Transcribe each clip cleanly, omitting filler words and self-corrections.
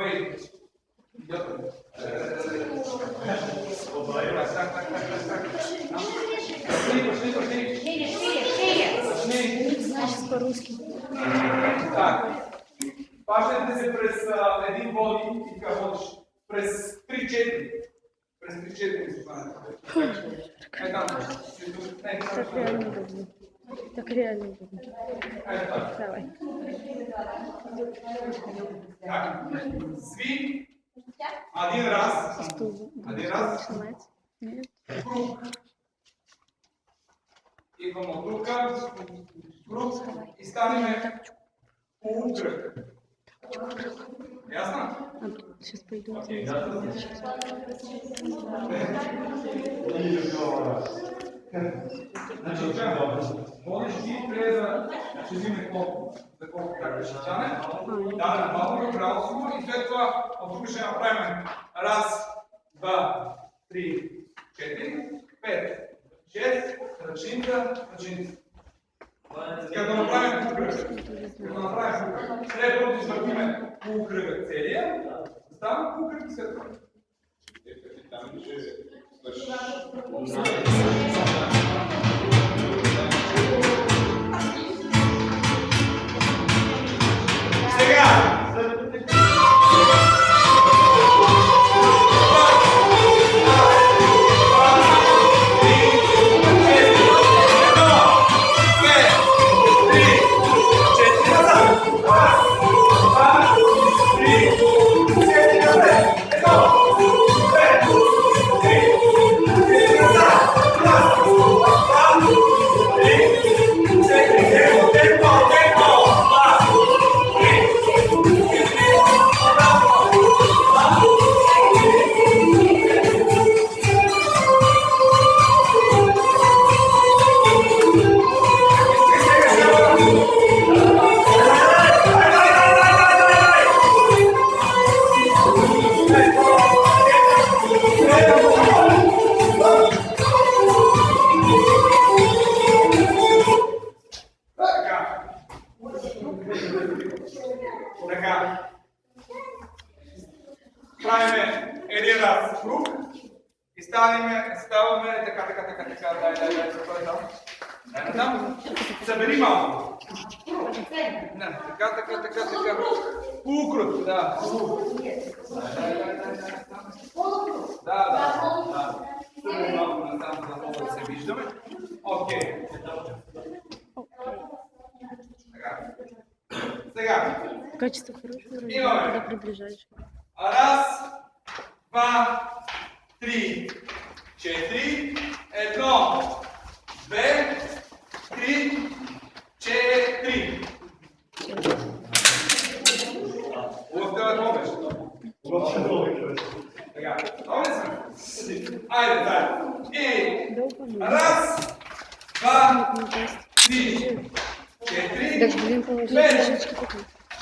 Wait. Значит, по-русски. Так. Пашете се през един води и така водиш. През 3-4. През 3-4 се хванете. Ей там. Так реально удобно. Так реально удобно. Ей так. Давай. Так. Сви. Один раз. Один раз. Нет. Круг. Идвам от тук. Круг. И станеме полукръг. Ясно? Сейчас пойду. Значи, водиш ти, трябва да ще взиме за колко така ще стане. Да, малко кралство и след това от тук ще направим раз, два, три, четири, пет, шест, ръчница, ръчница. Така да направим полукръг. Трябва да извъртиме полукръга целия, да става полукръг и след това. Правиме един раз круг и ставаме така, дай там. Събери малко. Не, така. Полукруг, да. Да. Събери малко натам, за да се виждаме. Окей. Сега. Качество хорошее, Имаме. когда приближаешь. Раз, два, три, четири, едно, две, три, четири. Лъвтеве побеш. Така, добре сме? Айде, дай. И раз, два, три, четири, пет,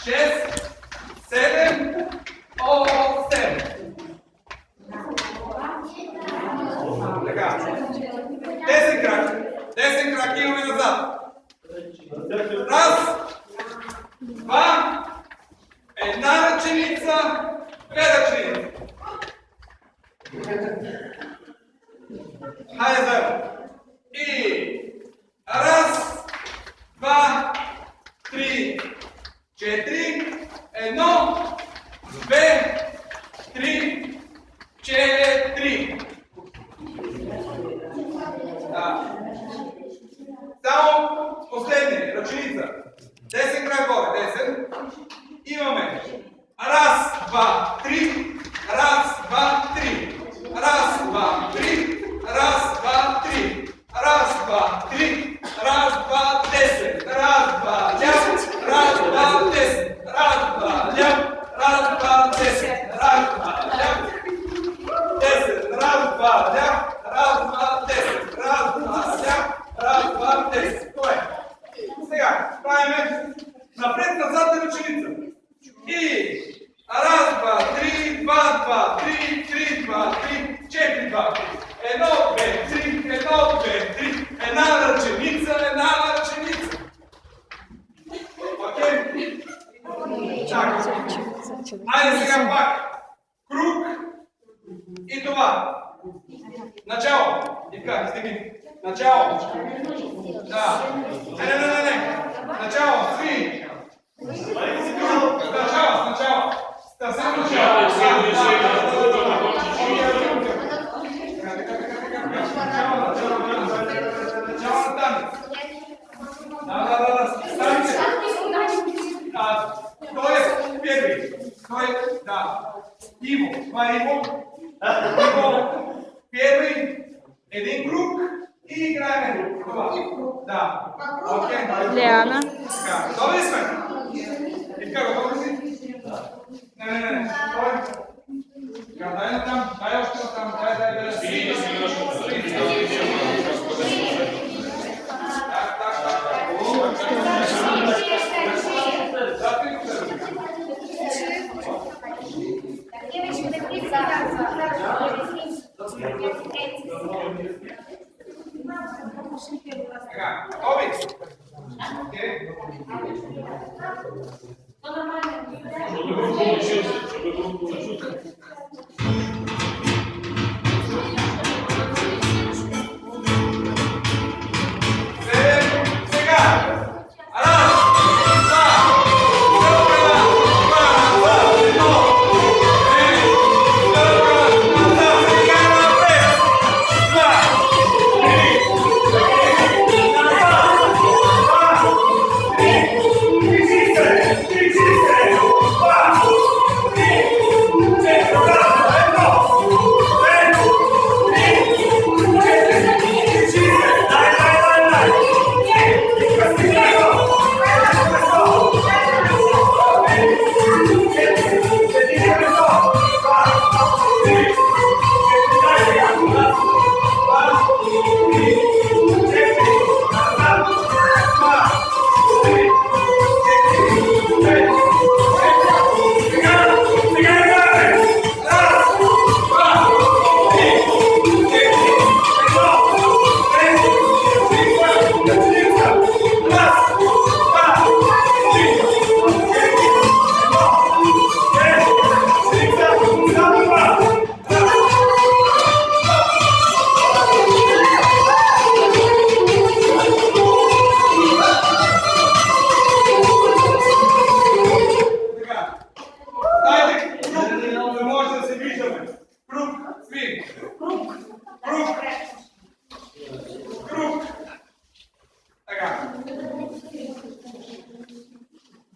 шест, седем, 8. Така. 10 краки имаме назад. Раз, два, една ръченица, две ръченица. Хайде заедно. И раз, два, три, четири, едно, две, три, четири. Да. Само последния, ръченица. 10 край горе, 10. Имаме раз, два, три, раз, два, три, раз, два, три, раз, два, три, раз, два, три, раз, два, 10, раз, два, ляв, раз, два, 10, раз, два, ляв, раз, два, 10, раз, два, ляв, 10, раз, два, ляв, раз, два, 10, раз, два, ляв, раз, два, 10. Това е. Сега правиме напред-назад ръченица. И раз, два, три, два, два, три, три, два, три, четири, два, три. Едно, две, три, едно, две, три. Една ръченица, една ръченица. Окей? Так. Айде сега пак. Начало. Ивка, стигни. Начало. Да. Не. Начало. Свин. Начало. Съвсем начало. Начало на танец. Да. Станьте. Кто е первый? Да. Иво. Това е Иво. Первый. Един круг и играем това. Да. Окей. Лиана. Готови сме? Ивка, готови си? Не. Стой. Дай натам. Дай още натам. Дай. Така, готови? Окей.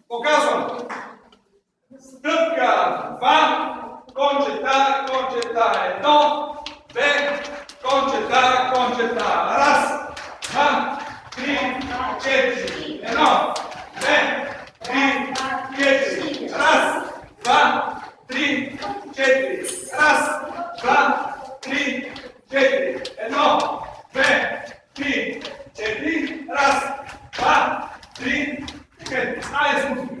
Показвам. Стъпка 2, кончета 1, 2, кончета. Раз, 2, 3, 4. 1, 2, 3, 4. Раз, 2, 3, 4. Раз, 2, 3, 4. 1, 2, 3, 4. Раз, 2, 3, 4. Стая с музыкой.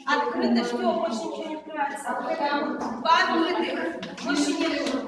Открыто, что больше ничего не открывается. Открытых, больше нет.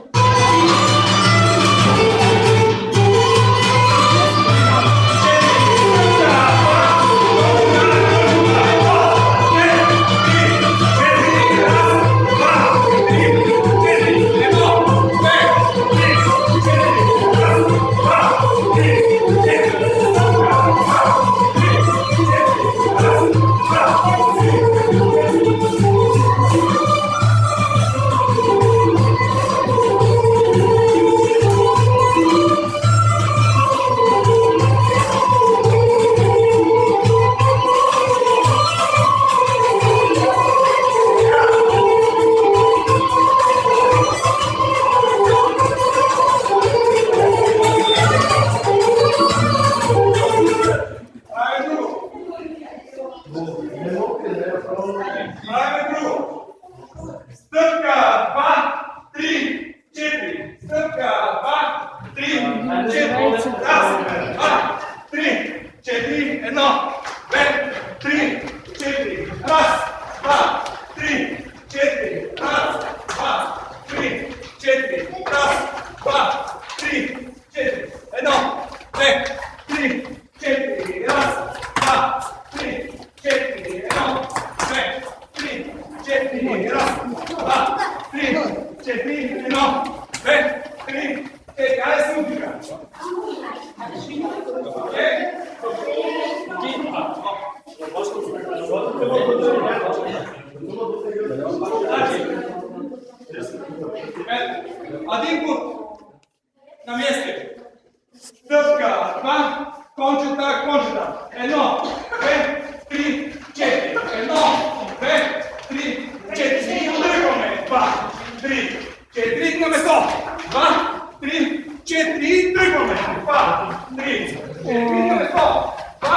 4, 1, 2, 3, 4. Айде се музика. Один път на место. Стъпка, два, кончета, кончета. 1, 2, 3, 4. 1, 2, 3, 4. Тръгваме. 2, 3, 4. На место. 2, 3, 4. Тръгваме. 2, 3, 4. На место. 2,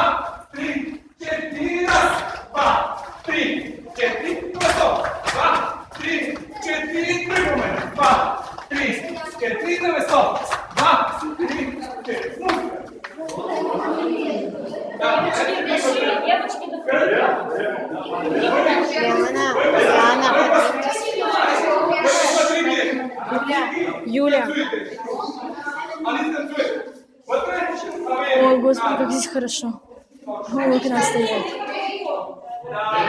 3, 4. Раз. 2, 3, 4. На место. 2, 3, 4. Тръгваме. 2, 3, 4. На место. 2, 3, 4. Юля. О, Господи, как здесь хорошо. О, как нас стоят. Да.